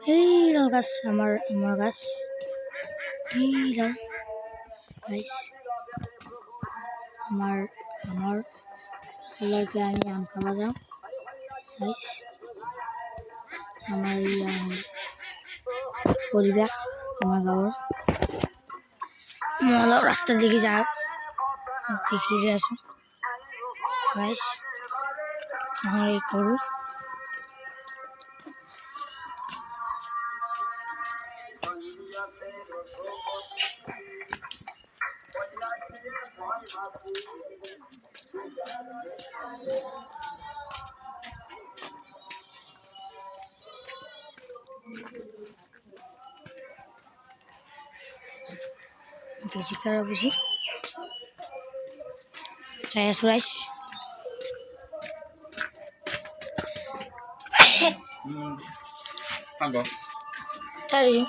এই লাল গাছ আমার গাছ এই লাল গাইস আমার লগে আমি আম খাওয়া যাও গাইস আমার পরিবেশ আমার গাঁৱৰ মই অলপ ৰাস্তাৰ দেখি যাওঁ দেখি যে আছো গাইস মই এই কৰোঁ Jika apa sih? Saya Surais. Tanggo. Cari.